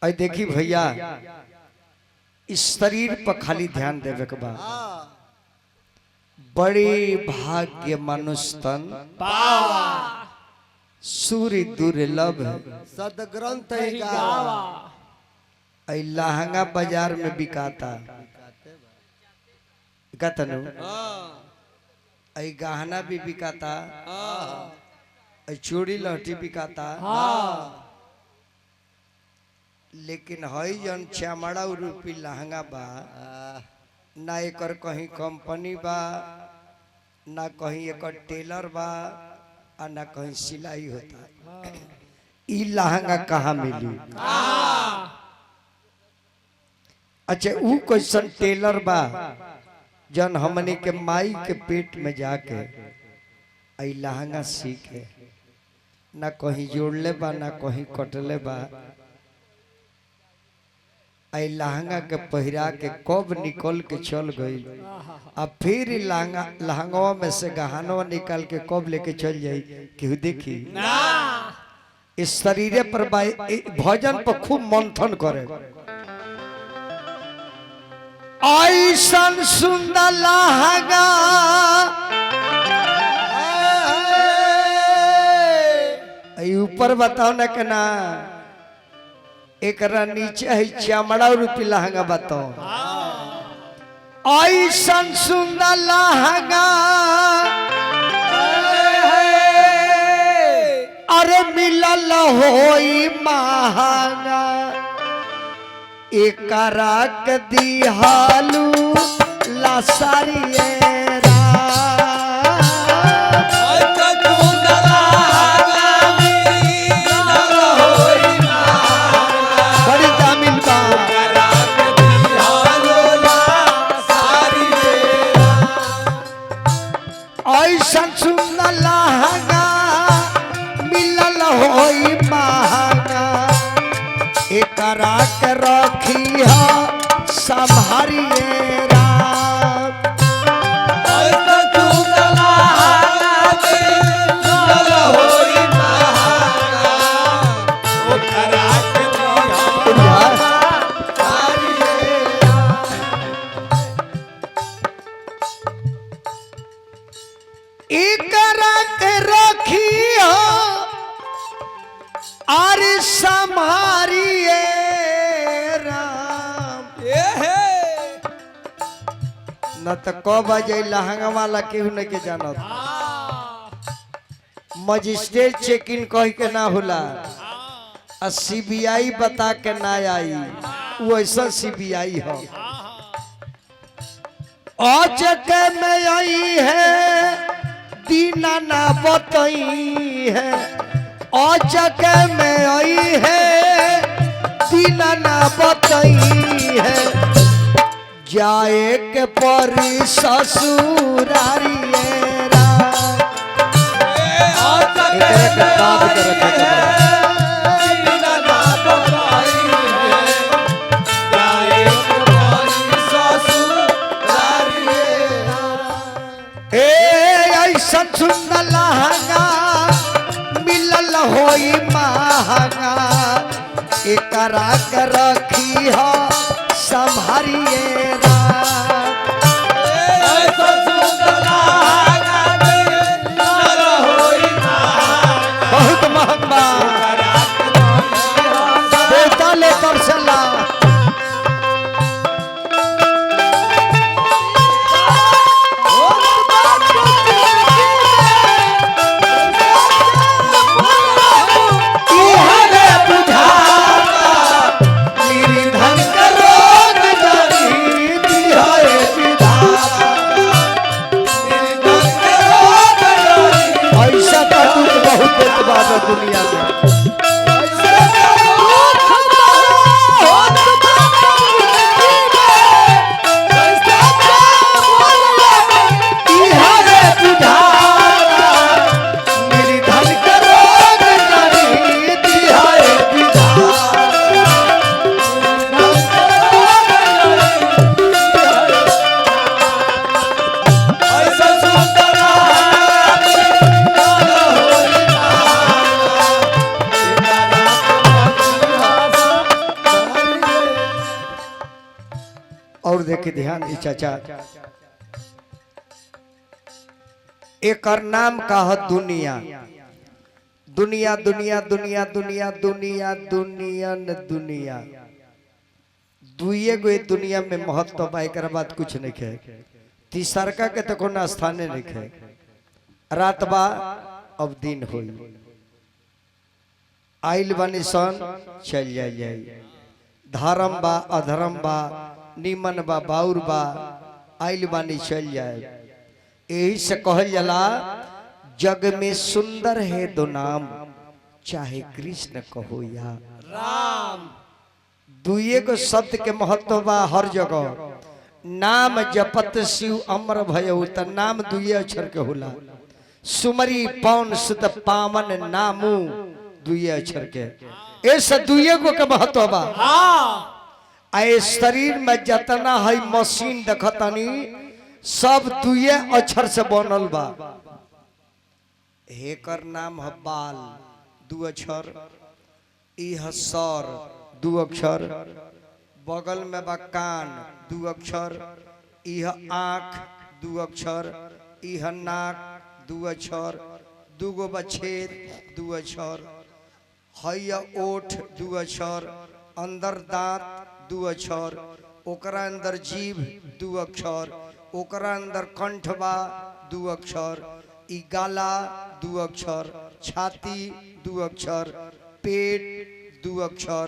और देखी भैया इस शरीर पर खाली ध्यान देवे के बाद बड़े भाग्य मनुष्य तन सूर्य दुर्लभ सदग्रंथ लहंगा बाजार में बिकाता नु गहना भी बिकाता चूड़ी लहठी बिकाता लेकिन हई जन चमड़ा रूपी लहंगा बा ना एकर कहीं कंपनी बा ना कहीं एकर टेलर बा आ ना कहीं सिलाई होता ई लहंगा कहाँ मिली। अच्छा ऊ कैसन टेलर बा जन हमने के माई के पेट में जाके आई लहंगा सीखे ना कहीं जोड़ले बा ना कहीं कटले बा आई लहंगा के पहिरा के कब निकल के चल गई अब फिर लहंगवा में से गहनवा निकाल के कब लेके चल जाई केहू देखी इस शरीर पर भजन पर खूब मंथन करे ऐसन सुंदर लहंगा ऊपर बताओ ना के ना एक नीचे है चमड़ा रूपी लहंगा बताओ ऐसन सुंदर लहंगा अरे मिलल होई महंगा एकरा के दिहालू लासारियरा ऐसा सुंदर लहंगा मिलल होई महंगा एकरा के रखी है संभारिएरा न तो कब आ जाए लहंगा वाला केहू नहीं के जानत मजिस्ट्रेट चेक इन कह के ना होला और सीबीआई बता के ना आई वो ऐसा सीबीआई हो आज के में आई है दीना ना बताई है आज के में आई है दीना ना बताई है जाए के परी ससुरारिएरा ऐसा सुंदर लहंगा मिलल होई महंगा एकरा के रखी हो संभारिएरा बहुत महंगा बेटा लेकर चला और देखे ध्यान दी चाचा, एक नाम का है दुनिया। दुनिया दुनिया दुनिया दुनिया दुनिया दुनिया न दुनिया दुइये गो दुनिया में महत्व बा, एक बात कुछ नहीं है। तीसरका के तो कोनो स्थाने नहीं है। रात बा अब दिन होई, आइल बनी सन चल जाई, धर्म बा अधर्म बा, निमन बा बाउर बा, आइल बानी चल जाए। यही से कहल जाला जग में सुंदर है दो नाम, चाहे कृष्ण कहो या राम। दुइये को शब्द के महत्व बा हर जगह। नाम जपत शिव अमर भयउ, त नाम दुइये अक्षर के होला। सुमरी पवन सुत पावन नामू दुइये अक्षर के, ऐसा दुइये को के महत्व बा। आए शरीर में जतना है मशीन देखतनी सब दुइये अक्षर से बनल बा। हेकर नाम है बाल दू अक्षर, इह सर दू अक्षर, बगल में बा कान दू अक्षर, इह आँख दू अक्षर, इह नाक दू अक्षर, दूगो बछेद दू अक्षर, हैया ओठ दू अक्षर, अंदर दांत दू अक्षर, ओकरा अंदर जीभ दू अक्षर, ओकरा अंदर कंठ बा दू अक्षर, ई गाला दू अक्षर, छाती दू अक्षर, पेट दू अक्षर,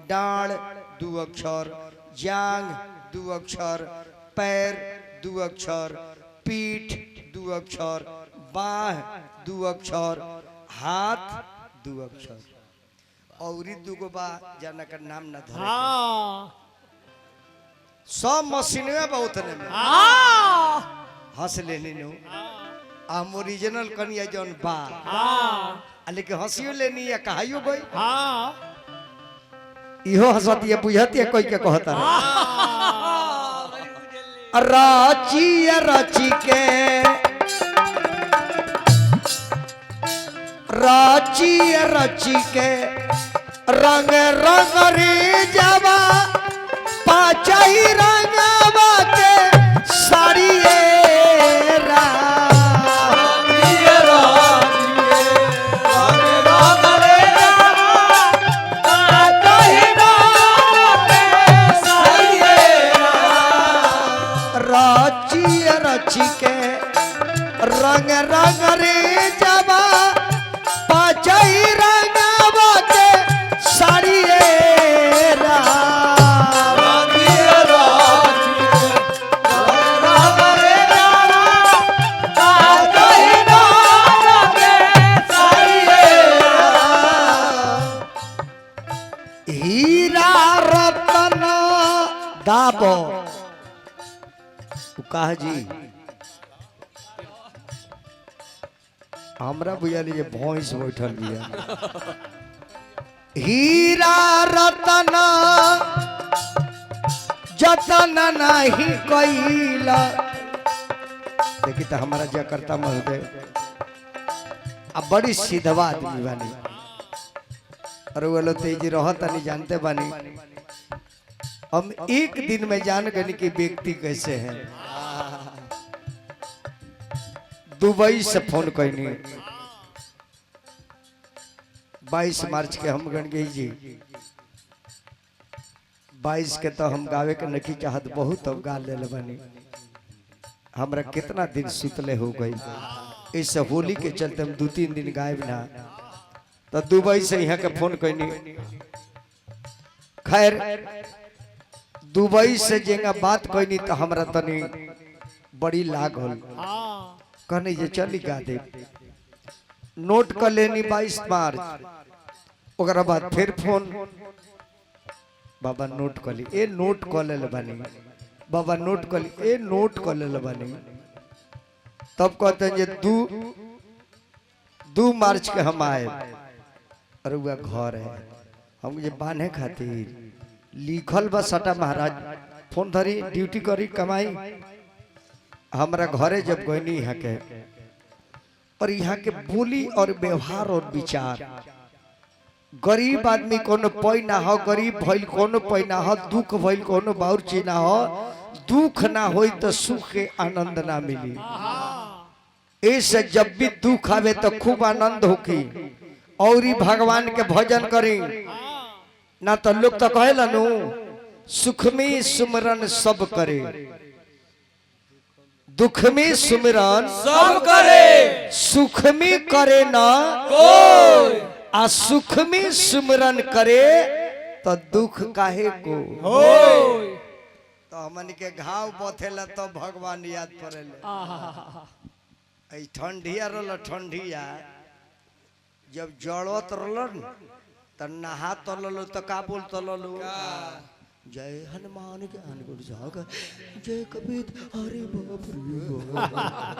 डांड दू अक्षर, जांग दू अक्षर, पैर दू अक्षर, पीठ दू अक्षर, बाह दू अक्षर, हाथ दू अक्षर, और दूगो बा जाना का नाम न धरे। सब मशीनवे बहुत ने में हंस लेनी नु हम ओरिजिनल कनिया जौन बा, लेकिन हंसियो लेनी या कहाइयो गई इहो हंसतिया बुझतिया कोई के कहता राची राची के राची राची के रंग रंग रे जावा पाचाई रंगवा के साड़ी रंग रंग रे जावा पाचाई रंगवा के साड़ी हीरा रतन दाबो कहा जी हमरा बुझा लीजिए भैंस बैठल बिया। हीरा रतन जतन नहीं कैला, देखी तो हमारा जकर्ता महोदय अब बड़ी सीधवा आदमी बानी, और वो लोग तेजी रहता नहीं जानते बानी। हम एक दिन में जान गए कि व्यक्ति कैसे है। दुबई से फोन करनी 22 मार्च के हम गण गई जी, 22 के तो हम गावे के नहीं चाहत, बहुत अब गा ले बनी। हमरा कितना दिन सुतले हो गई, इस होली के चलते हम 2-3 दिन गायब ना, तो दुबई से यहाँ के फोन करनी। खैर दुबई से जेंगा बात करनी तो हमरा तनी बड़ी लाग होल, कहने जे चली गा दे। नोट कर लेनी 22 मार्च, ओकरा बाद फिर फोन बाबा नोट कर ली, ए नोट कर ले बानी बाबा, नोट कर ली, ए नोट कर ले बानी। तब कहते हैं जे 2 मार्च के हम आए, अरे वह घर है हम ये बांधे खातिर लिखल बा सटा महाराज, फोन धरी ड्यूटी करी कमाई। हमारा घरे जब गईनी यहाँ के, और यहाँ के बोली और व्यवहार और विचार, गरीब आदमी कोनो पै ना हो, गरीब भइल कोनो पै ना हो, दुख भइल कोनो बाउर चीज ना हो, दुख ना होई तो सुख के आनंद ना मिली। ऐसे जब भी दुख आवे तो खूब आनंद होकी और ही भगवान के भजन करी ना तो लोग तो कहेला नु सुख में सुमरन सब करे, दुख में सुमरन सब करे, सुख में करे ना कोई, आ सुख में सुमरन करे तो दुख काहे को होय। तो हमन के घाव बथेला तो भगवान याद पड़ेले। ऐ ठंडिया रहल ठंडिया जब जड़त रहल त नहा तललो तो का बोल तललो जय हनुमान ज्ञान गुण सागर जय कबीर हरे बाप रे बाप।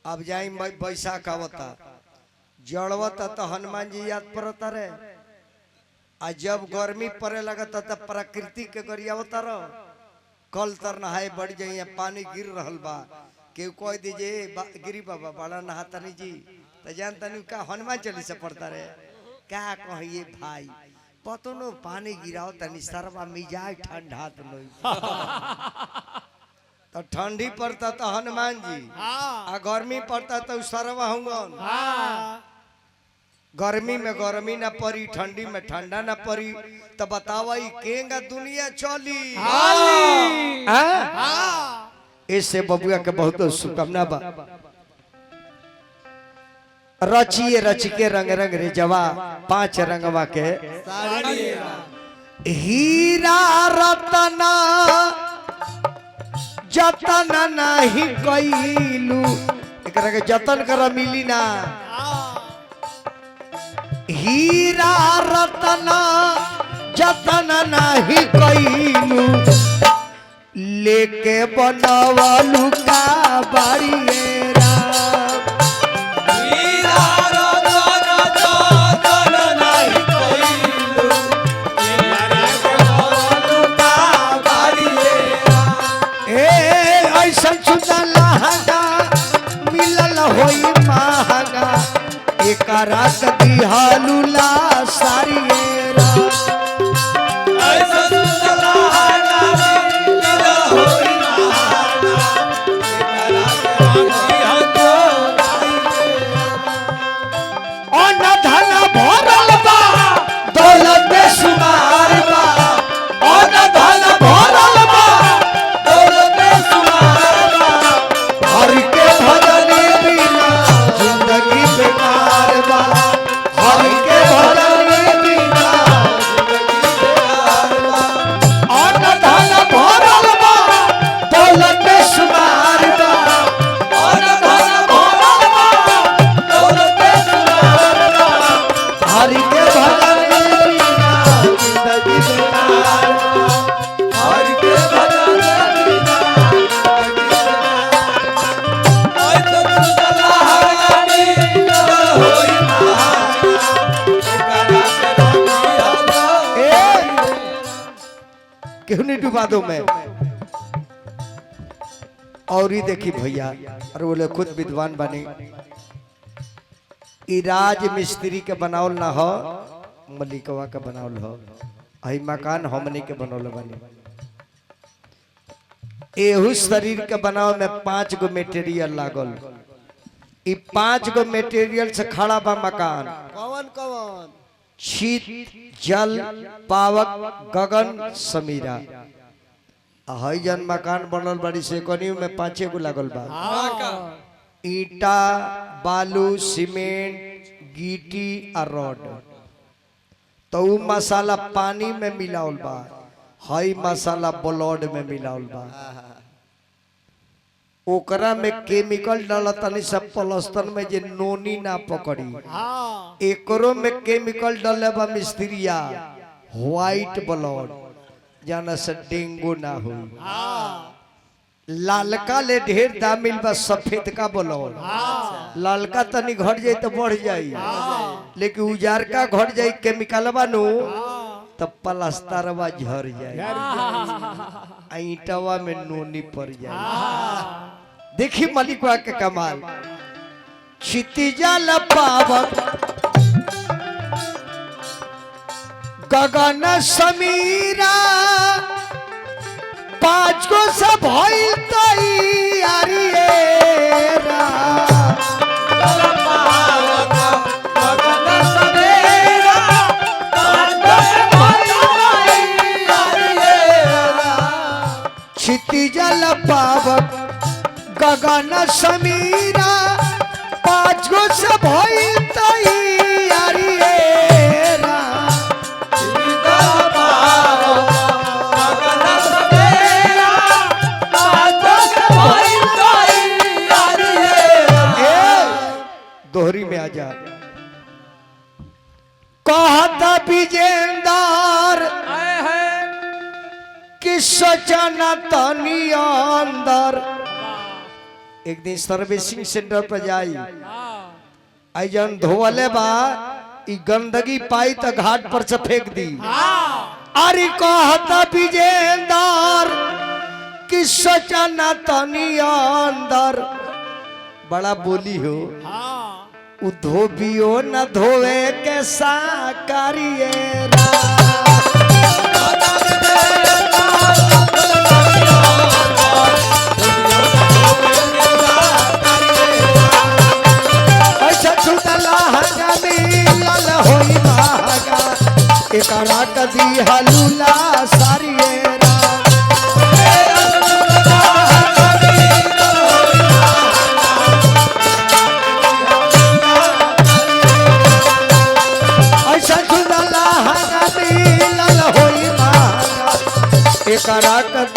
अब जाई बैसाख आवता जड़वता तो हनुमान जी याद पड़ता रे। आ जब गर्मी पड़े लगता तो प्रकृति के गरियावता रह कल तर नहाए बढ़ जाइए पानी गिर रहल बा केहू कह दीजिए गिरी बाबा बड़ा नहाता नहीं जी तो जानता नहीं का हनुमान चालीसा पड़ता रे क्या कहिए भाई पतो नो पानी गिराओ तनी सरवा मिजाज ठंडा तो नहीं तो ठंडी पड़ता तो हनुमान जी आ गर्मी पड़ता तो सरवा हुंगन। गर्मी में गर्मी ना पड़ी ठंडी में ठंडा ना पड़ी तो बतावा केंगा दुनिया चली। इससे बबुआ के बहुत शुभकामना बा। रचिए रच के रंग रंग रे जवा 5 रंगवा के हीरा रतना जतन नहीं कैलू एकरा के जतन कर मिली ना। हीरा रतना जतन नहीं कैलू लेके बनवलू का बाड़िएरा। हीरा रतन जतन नहीं कैलू लेके बनवलू का बाड़िएरा। ऐसा सुंदर लहंगा मिलल होई महंगा एक रात दिहालूला सारिएरा। ऐसा सुंदर लहंगा मिलल होई महंगा एक रात दिहालूला। अन धन भरल बा दौलत शुमार बा अन धन भरल बा दौलत शुमार बा हर के भजन बिना जिंदगी बेकार बा हर के भजन बिना अन धन भरल बा दौलत शुमार बा और धन भरल बा दौलत शुमार बा हर के भजन बिना जिंदगी बेकार बा हर के भजन बिना ऐसा सुंदर लहंगा मिलल होई महंगा एक रात दिहालूला। क्यों नहीं डुबा दो मैं और ही देखी भैया और बोले खुद विद्वान बने ई राज मिस्त्री के बनावल ना हो मलिकवा के बनावल हो आई मकान हमने के बनौल बने। एहू शरीर के बनाव में 5 गो मटेरियल लागल ई 5 गो मटेरियल से खड़ा बा मकान। कौन कौन शीत जल पावक गगन समीरा हई जन मकान बनल बड़ी से कनियो में 5 गो लागल बा। ईटा बालू सीमेंट गिट्टी और रॉड तो उ मसाला पानी में मिलावल बा हई मसाला ब्लड में मिलावल बा। ओकरा में केमिकल डालतनी सब प्लास्टर में जे नोनी ना पकड़ी एकरो में केमिकल डाले बा मिस्त्रिया व्हाइट ब्लड जाना से डेंगू ना हो। लालका ले ढेर दाम मिल बा सफेद का ब्लड लालका तनी घट जाई तो बढ़ जाई लेकिन उजार का घट जाई केमिकल बानू तब प्लास्टरवा झर जाए ईटवा में नोनी पड़ जाए। देखी मलिकवा के कमाल क्षितिजल पावक गगन समीरा पाँच को सब भइल तैयारी रा क्षिति जल पावक गगन समीरा पाँच गो से भइल तैयारी रा दोहरी में आजा कहता विजेंदर कि सोचना तनी अंदर एक दिन सर्विसिंग सेंटर पर जाई आई जन धोवले बा ई गंदगी पाई त घाट पर से फेंक दी अरे कहता विजेंदर कि सोचना तनी अंदर बड़ा बोली हो उ धोबियो न धोवे के साकारिए एकरा कदी हलूला सारिए एकरा कदी